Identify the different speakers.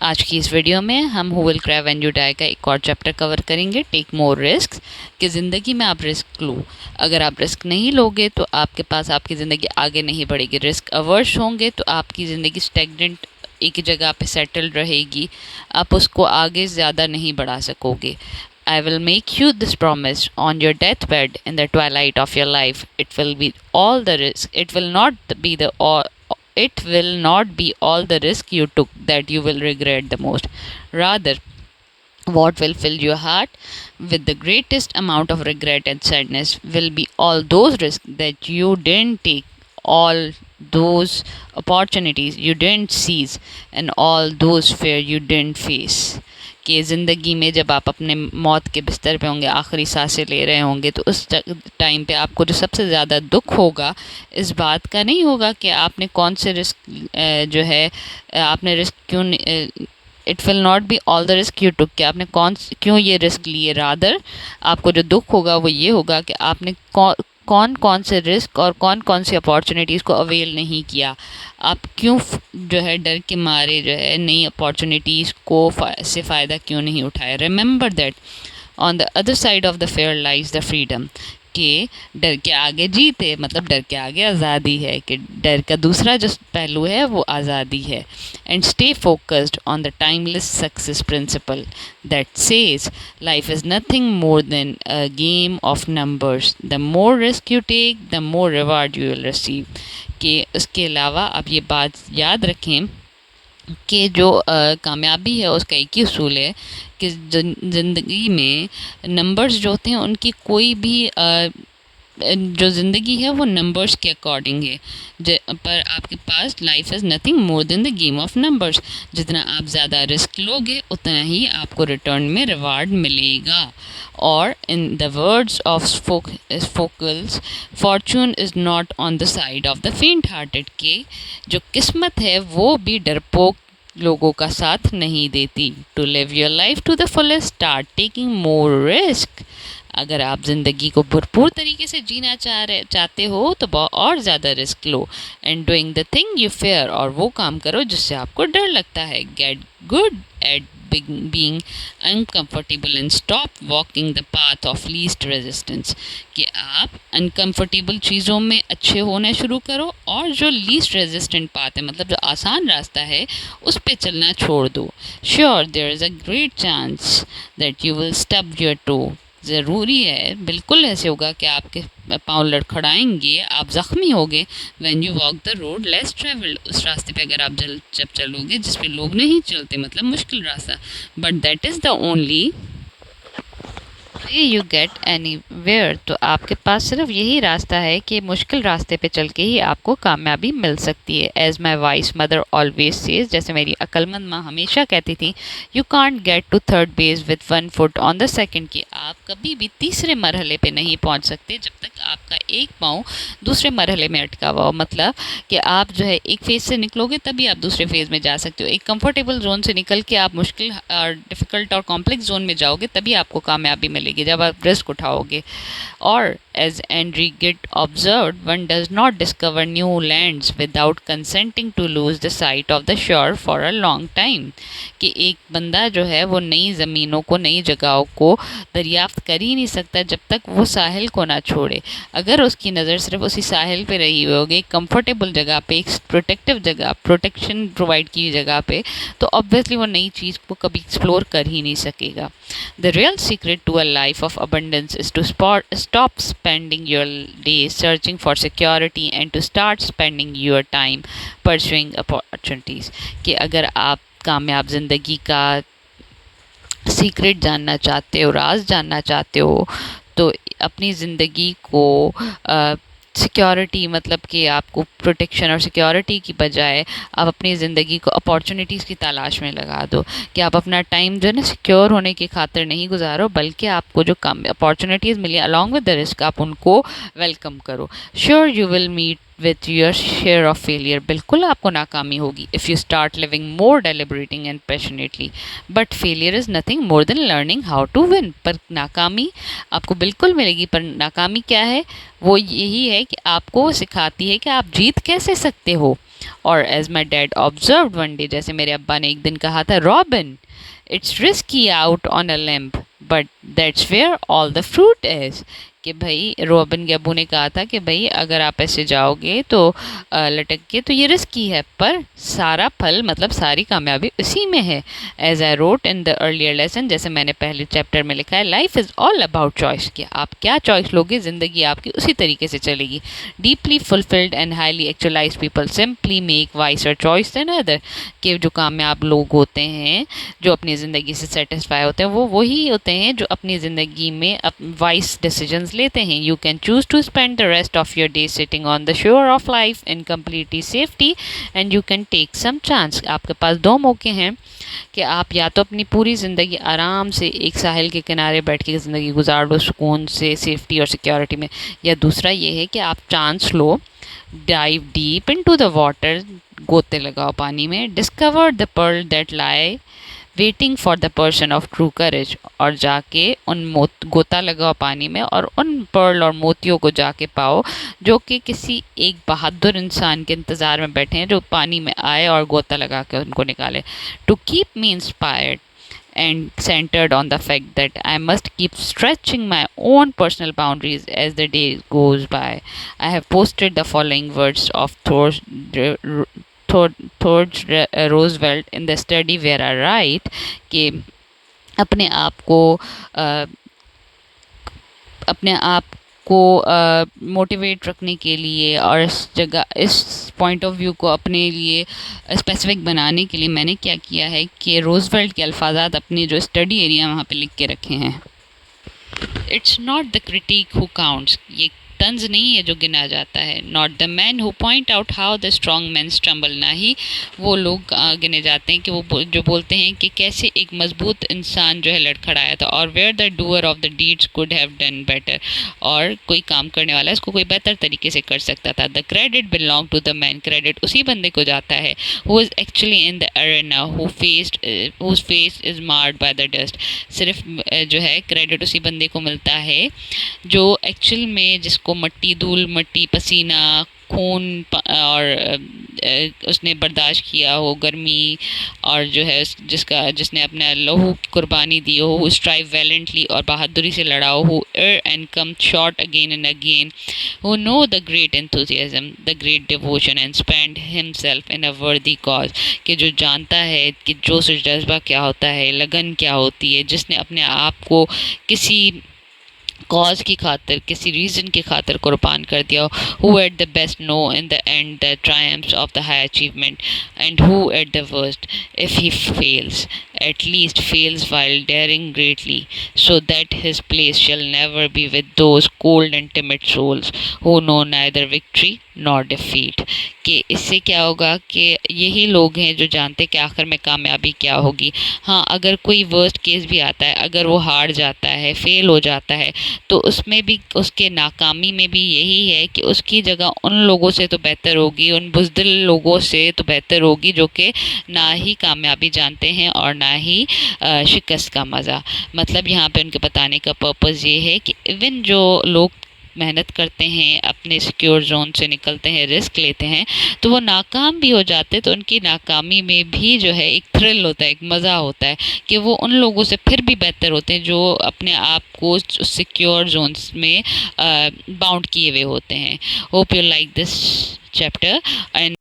Speaker 1: आज की इस वीडियो में हम who will cry when you die का एक और चैप्टर कवर करेंगे, टेक मोर रिस्क। कि ज़िंदगी में आप रिस्क लो। अगर आप रिस्क नहीं लोगे तो आपके पास आपकी ज़िंदगी आगे नहीं बढ़ेगी। रिस्क अवर्स होंगे तो आपकी ज़िंदगी स्टैग्नेंट एक ही जगह पे सेटल रहेगी, आप उसको आगे ज़्यादा नहीं बढ़ा सकोगे। I will make you this promise on your deathbed in the twilight of your life. It will be all the risk. It will not be all the risk you took that you will regret the most. Rather, what will fill your heart with the greatest amount of regret and sadness will be all those risks that you didn't take, all those opportunities you didn't seize, and all those fear you didn't face. कि ज़िंदगी में जब आप अपने मौत के बिस्तर पे होंगे, आखिरी सांसें ले रहे होंगे, तो उस टाइम पे आपको जो सबसे ज़्यादा दुख होगा इस बात का नहीं होगा कि आपने कौन से रिस्क जो है आपने रिस्क क्यों, it will not be all the risk you took, कि आपने क्यों ये रिस्क लिए। रादर आपको जो दुख होगा वो ये होगा कि आपने कौन कौन से रिस्क और कौन कौन सी अपॉर्चुनिटीज़ को अवेल नहीं किया। आप क्यों जो है डर के मारे जो है नई अपॉर्चुनिटीज़ को से फ़ायदा क्यों नहीं उठाया। Remember that on the other side of the fair lies the freedom. कि डर के आगे जीत है, मतलब डर के आगे आज़ादी है, कि डर का दूसरा जो पहलू है वो आज़ादी है। And stay focused on the timeless success principle that says life is nothing more than a game of numbers. The more risk you take the more reward you will receive. कि उसके अलावा आप ये बात याद रखें कि जो कामयाबी है उसका एक ही उसूल है कि ज़िंदगी में नंबर्स जो होते हैं उनकी कोई भी जो ज़िंदगी है वो नंबर्स के अकॉर्डिंग है। पर आपके पास life is nothing more than the game of numbers. जितना आप ज़्यादा रिस्क लोगे उतना ही आपको रिटर्न में रिवार्ड मिलेगा। और in the words of Sophocles, fortune is not on the side of the faint hearted. के जो किस्मत है वो भी डरपोक लोगों का साथ नहीं देती। To live your life to the fullest, start taking more risk. अगर आप ज़िंदगी को भरपूर तरीके से जीना चाहते हो तो और ज़्यादा risk low. And doing the thing you fair, और वो काम करो जिससे आपको डर लगता है। Get good at being uncomfortable and stop walking the path of least resistance। कि आप अनकम्फर्टेबल चीज़ों में अच्छे होने शुरू करो और जो लीस्ट रेजिस्टेंट पाथ है, मतलब जो आसान रास्ता है, उस पे चलना छोड़ दो। Sure there is a great chance that you will stub your toe. ज़रूरी है, बिल्कुल ऐसे होगा कि आपके पाँव लड़खड़ाएंगे, आप ज़ख्मी होगे। When you walk the road less travelled, उस रास्ते पे अगर आप जब चलोगे जिस पे लोग नहीं चलते, मतलब मुश्किल रास्ता, but that is the only way you get anywhere. तो आपके पास सिर्फ यही रास्ता है कि मुश्किल रास्ते पे चल के ही आपको कामयाबी मिल सकती है। As my wise mother always says, जैसे मेरी अक्लमंद माँ हमेशा कहती थी, you can't get to third base with one foot on the second. की आप कभी भी तीसरे मरहले पे नहीं पहुँच सकते जब तक आपका एक पाँव दूसरे मरहले में अटका हुआ हो। मतलब कि आप जो है एक फेज़ से निकलोगे तभी आप दूसरे फेज़ में जा सकते हो। एक कंफर्टेबल जोन से निकल के आप मुश्किल और डिफ़िकल्ट और कॉम्प्लेक्स जोन में जाओगे तभी आपको कामयाबी मिलेगी, जब आप रिस्क उठाओगे। और as Andre Gide observe, one does not discover new lands without consenting to lose the sight of the shore for a long time. कि एक बंदा जो है वो नई ज़मीनों को, नई जगहों को दरियाफ्त कर ही नहीं सकता जब तक वो साहिल को ना छोड़े। अगर उसकी नज़र सिर्फ उसी साहिल पे रही हुई होगी, एक कंफर्टेबल जगह पे, एक प्रोटेक्टिव जगह, प्रोटेक्शन प्रोवाइड की जगह पे, तो ऑब्वियसली वो नई चीज़ को कभी एक्सप्लोर कर ही नहीं सकेगा। The real secret to a life of abundance is to stop spending your days searching for security and to start spending your time pursuing opportunities। कि अगर आप कामयाब ज़िंदगी का सीक्रेट जानना चाहते हो, राज जानना चाहते हो, तो अपनी ज़िंदगी को सिक्योरिटी, मतलब कि आपको प्रोटेक्शन और सिक्योरिटी की बजाय आप अपनी ज़िंदगी को अपॉर्चुनिटीज़ की तलाश में लगा दो। कि आप अपना टाइम जो है ना सिक्योर होने की खातिर नहीं गुजारो, बल्कि आपको जो कम अपॉर्चुनिटीज़ मिली अलॉन्ग विद द रिस्क, आप उनको वेलकम करो। Sure you will meet with your share of failure. बिल्कुल आपको नाकामी होगी if you start living more deliberating and passionately, but failure is nothing more than learning how to win. पर नाकामी आपको बिल्कुल मिलेगी, पर नाकामी क्या है, वो यही है कि आपको सिखाती है कि आप जीत कैसे सकते हो। और as my dad observe one day, जैसे मेरे अब्बा ने एक दिन कहा था, Robin it's risky out on a lamp but that's where all the fruit is, कि भाई रॉबिन के अब्बू ने कहा था कि भाई अगर आप ऐसे जाओगे तो लटक के तो ये रिस्की है, पर सारा फल मतलब सारी कामयाबी उसी में है। As I wrote in the earlier lesson, जैसे मैंने पहले चैप्टर में लिखा है, life is all about choice, कि आप क्या चॉइस लोगे ज़िंदगी आपकी उसी तरीके से चलेगी। Deeply fulfilled and highly actualize people simply make wiser choice than other, कि जो कामयाब लोग होते हैं, जो अपनी ज़िंदगी से सेटिस्फाई होते हैं, वो वही होते हैं जो अपनी ज़िंदगी में वाइस डिसीजंस लेते हैं। You can choose to spend the rest of your day sitting on the shore of life in completely safety and you can take some chance. आपके पास दो मौके हैं कि आप या तो अपनी पूरी ज़िंदगी आराम से एक साहिल के किनारे बैठ के ज़िंदगी गुजार लो सुकून से, सेफ्टी और सिक्योरिटी में, या दूसरा ये है कि आप चांस लो, dive deep into the water, गोते लगाओ पानी में, discover the pearl that lie waiting for the person of true courage, और जाके उन गोता लगाओ पानी में और उन पर्ल और मोतियों को जाके पाओ जो कि किसी एक बहादुर इंसान के इंतज़ार में बैठे हैं, जो पानी में आए और गोता लगा के उनको निकाले। To keep me inspired and centered on the fact that I must keep stretching my own personal boundaries as the day goes by, I have posted the following words of Roosevelt in the study where I write कि अपने आप को motivate रखने के लिए और इस जगह इस पॉइंट ऑफ व्यू को अपने लिए स्पेसिफिक बनाने के लिए मैंने क्या किया है कि रोजवेल्ट के अल्फाजात अपने जो स्टडी एरिया वहाँ पे लिख के रखे हैं। It's not the critic who counts, ये तंज नहीं है जो गिना जाता है। Not the man who point out how the strong man stumble, ना ही वो लोग गिने जाते हैं कि वो जो बोलते हैं कि कैसे एक मजबूत इंसान जो है लड़खड़ाया था, और where the doer of the deeds could have done better, और कोई काम करने वाला इसको कोई बेहतर तरीके से कर सकता था। The credit belong to the man, credit उसी बंदे को जाता है who is actually in the arena whose face is marred by the dust, सिर्फ जो है क्रेडिट उसी बंदे को मिलता है जो एक्चुअल में जिसको मट्टी, धूल मट्टी, पसीना, खून और उसने बर्दाश्त किया हो, गर्मी, और जो है जिसने अपना लहू कुर्बानी दी हो, स्ट्राइव वैलेंटली और बहादुरी से लड़ा हो, err and come short again and again, who know the great enthusiasm, the great devotion and spend himself in a worthy cause, कि जो जानता है कि जोश जज्बा क्या होता है, लगन क्या होती है, जिसने अपने आप को किसी कॉज की खातिर, किसी रीज़न की खातिर कुर्बान कर दिया, who at the best no in the end the triumphs of the high achievement, and who at the worst if he fails at least fails while daring greatly, so that his place shall never be with those cold and timid souls who know neither victory nor defeat। कि इससे क्या होगा कि यही लोग हैं जो जानते कि आखिर में कामयाबी क्या होगी। हाँ, अगर कोई वर्स्ट केस भी आता है, अगर वो हार जाता है, फेल हो जाता है, तो उसमें भी, उसके नाकामी में भी यही है कि उसकी जगह उन लोगों से तो बेहतर होगी, उन बुज़दिल लोगों से तो बेहतर होगी जो कि ना ही कामयाबी जानते हैं और ना ही शिकस्त का मज़ा। मतलब यहाँ पे उनके बताने का पर्पज़ ये है कि इवन जो लोग मेहनत करते हैं, अपने सिक्योर जोन से निकलते हैं, रिस्क लेते हैं, तो वो नाकाम भी हो जाते हैं, तो उनकी नाकामी में भी जो है एक थ्रिल होता है, एक मज़ा होता है कि वो उन लोगों से फिर भी बेहतर होते हैं जो अपने आप को सिक्योर जोन्स में बाउंड किए हुए होते हैं। Hope you like this chapter and